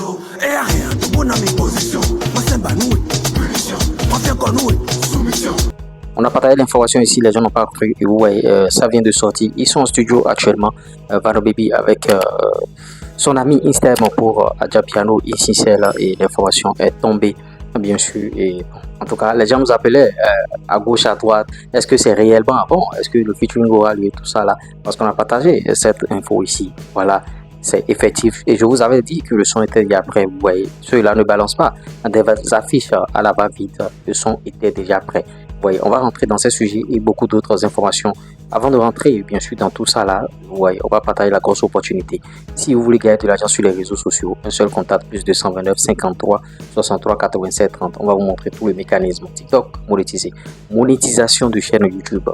Yo, et y'a rien, tout bon dans mes positions. Moi c'est banoué, punition. Moi c'est conoué, soumission. On a partagé l'information ici, les gens n'ont pas cru. Et ouais, ça vient de sortir. Ils sont en studio actuellement, Vano Baby avec son ami Instagram pour Adja Piano ici c'est là, et l'information est tombée bien sûr. Et en tout cas les gens nous appelaient à gauche à droite, est-ce que c'est réellement bon, est-ce que le featuring aura lieu, tout ça là, parce qu'on a partagé cette info ici. Voilà, c'est effectif et je vous avais dit que le son était déjà prêt. Vous voyez, ceux-là ne balancent pas des affiches à la va-vite, le son était déjà prêt. Vous voyez, on va rentrer dans ces sujets et beaucoup d'autres informations. Avant de rentrer, bien sûr, dans tout ça là, vous voyez, on va partager la grosse opportunité. Si vous voulez gagner de l'argent sur les réseaux sociaux, un seul contact, plus 229 53 63 87 30. On va vous montrer tout le mécanisme. TikTok monétisé, monétisation de chaîne YouTube,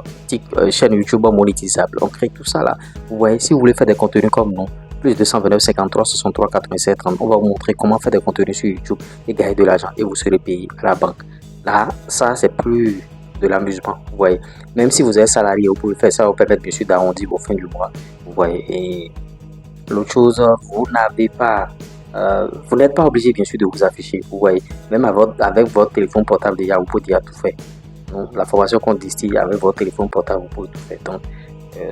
chaîne YouTube monétisable. On crée tout ça là. Vous voyez, si vous voulez faire des contenus comme nous, plus 229 53 63 87 30. On va vous montrer comment faire des contenus sur YouTube et gagner de l'argent et vous serez payé à la banque. Là, ça c'est plus de l'amusement, vous voyez. Même si vous êtes salarié, vous pouvez faire ça, vous permettre bien sûr d'arrondir vos fins du mois, vous voyez. Et l'autre chose, vous n'avez pas, vous n'êtes pas obligé bien sûr de vous afficher, vous voyez. Même avec votre téléphone portable déjà, vous pouvez déjà tout faire. Donc, la formation qu'on distille avec votre téléphone portable, vous pouvez tout faire. Donc,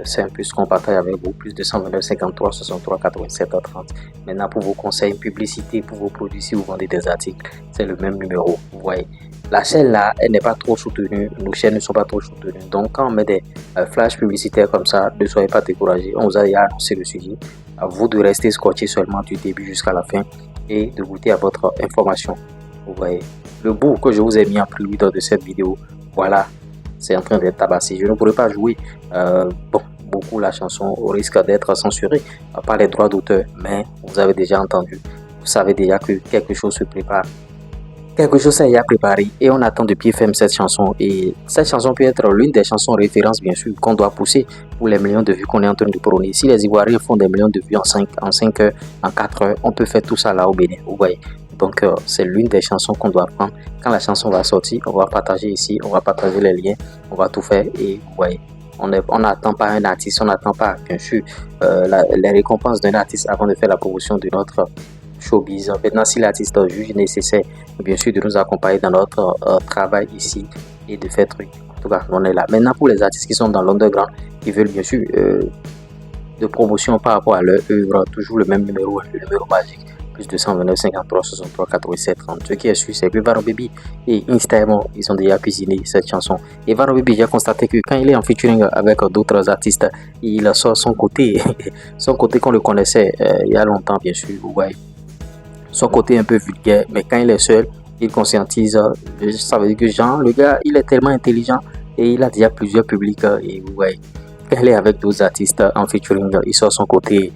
c'est un peu ce qu'on partage avec vous, plus de 129 53 63 87 30. Maintenant, pour vos conseils, publicité, pour vos produits, si vous vendez des articles, c'est le même numéro, vous voyez. La chaîne là, elle n'est pas trop soutenue, nos chaînes ne sont pas trop soutenues. Donc quand on met des flashs publicitaires comme ça, ne soyez pas découragés. On vous a déjà annoncé le sujet. À vous de rester scotché seulement du début jusqu'à la fin et de goûter à votre information. Vous voyez, le bout que je vous ai mis en prélude de cette vidéo, voilà, c'est en train d'être tabassé. Je ne pourrais pas jouer beaucoup la chanson au risque d'être censurée par les droits d'auteur, mais vous avez déjà entendu. Vous savez déjà que quelque chose se prépare. Quelque chose est déjà préparé et on attend de pied ferme cette chanson. Et cette chanson peut être l'une des chansons références, bien sûr, qu'on doit pousser pour les millions de vues qu'on est en train de prôner. Si les Ivoiriens font des millions de vues en 5 heures, en 4 heures, on peut faire tout ça là au Bénin, vous voyez. Donc, c'est l'une des chansons qu'on doit prendre. Quand la chanson va sortir, on va partager ici, on va partager les liens, on va tout faire et vous voyez. On n'attend pas un artiste, on n'attend pas, bien sûr, les récompenses d'un artiste avant de faire la promotion de notre showbiz. Maintenant, si l'artiste juge nécessaire, bien sûr, de nous accompagner dans notre travail ici et de faire truc. En tout cas, on est là. Maintenant, pour les artistes qui sont dans l'underground, qui veulent bien sûr de promotion par rapport à leur œuvre, toujours le même numéro, le numéro magique, plus 229 53 63 87 30. Ce qui est sûr, c'est que Vano Baby et Instagram, ils ont déjà cuisiné cette chanson. Et Vano Baby, j'ai constaté que quand il est en featuring avec d'autres artistes, il sort son côté qu'on le connaissait il y a longtemps, bien sûr. Vous voyez. Son côté un peu vulgaire, mais quand il est seul, il conscientise. Ça veut dire que Jean, le gars, il est tellement intelligent et il a déjà plusieurs publics. Et vous voyez, quand il est avec d'autres artistes en featuring, il sort son côté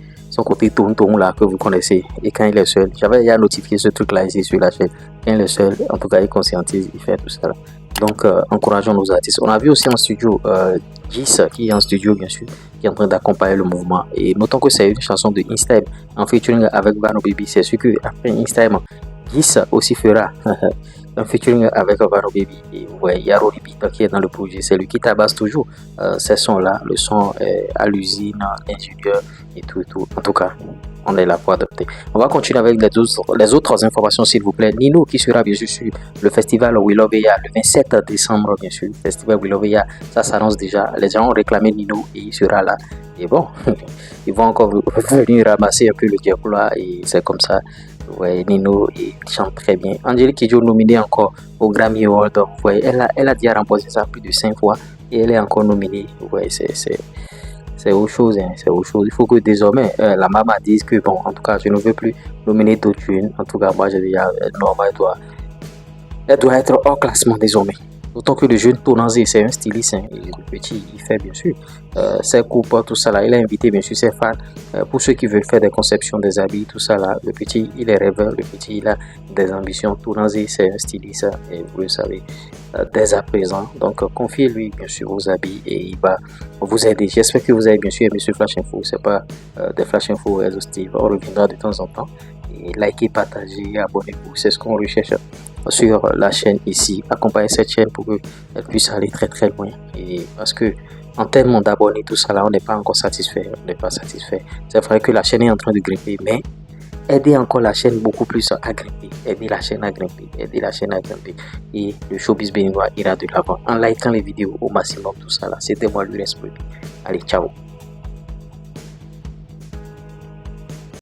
tourne là que vous connaissez. Et quand il est seul, j'avais déjà notifié ce truc là ici sur la chaîne. Quand il est seul, en tout cas, il conscientise, il fait tout ça. Donc, encourageons nos artistes. On a vu aussi en studio Gis qui est en studio, bien sûr, qui est en train d'accompagner le mouvement. Et notons que c'est une chanson de Instagram en featuring avec Vano Baby. C'est sûr qu'après Instagram, Gis aussi fera un featuring avec Vano Baby. Et ouais, il y a Rory Beat qui est dans le projet. C'est lui qui tabasse toujours ces sons-là. Le son à l'usine, ingénieur et tout, et tout. En tout cas, on est là pour adopter. On va continuer avec les autres informations, s'il vous plaît. Nino qui sera bien sûr sur le festival Willoveya le 27 décembre, bien sûr. Le festival Willoveya, ça s'annonce déjà. Les gens ont réclamé Nino et il sera là. Et bon, ils vont encore venir ramasser un peu le diable là et c'est comme ça. Ouais, Nino il chante très bien. Angélique Kidjo nominée encore au Grammy Award. Vous voyez, elle a déjà remporté ça plus de 5 fois et elle est encore nominée. Vous voyez, c'est autre chose, hein, c'est autre chose. Il faut que désormais la maman dise que bon, en tout cas, je ne veux plus nominer d'autres jeunes. En tout cas, moi, j'ai déjà normal, elle doit être hors classement désormais. D'autant que le jeune Tonanzé, c'est un styliste, hein, et le petit, il fait bien sûr ses coupes, tout ça là. Il a invité bien sûr ses fans pour ceux qui veulent faire des conceptions des habits, tout ça là. Le petit, il est rêveur, le petit, il a des ambitions. Tonanzé, c'est un styliste, et vous le savez dès à présent. Donc, confiez-lui bien sûr vos habits et il va vous aider. J'espère que vous avez bien sûr aimé ce Flash Info. C'est pas des Flash Info exhaustifs. On reviendra de temps en temps. Et likez, partagez, abonnez-vous. C'est ce qu'on recherche sur la chaîne ici. Accompagnez cette chaîne pour qu'elle puisse aller très très loin. Et parce que en termes d'abonnés, tout ça là, on n'est pas encore satisfait. On n'est pas satisfait. C'est vrai que la chaîne est en train de grimper, mais aider encore la chaîne beaucoup plus à grimper, aider la chaîne à grimper, et le showbiz béninois ira de l'avant en likant les vidéos au maximum, tout ça là. C'était moi, Lurens Brebis. Allez, ciao.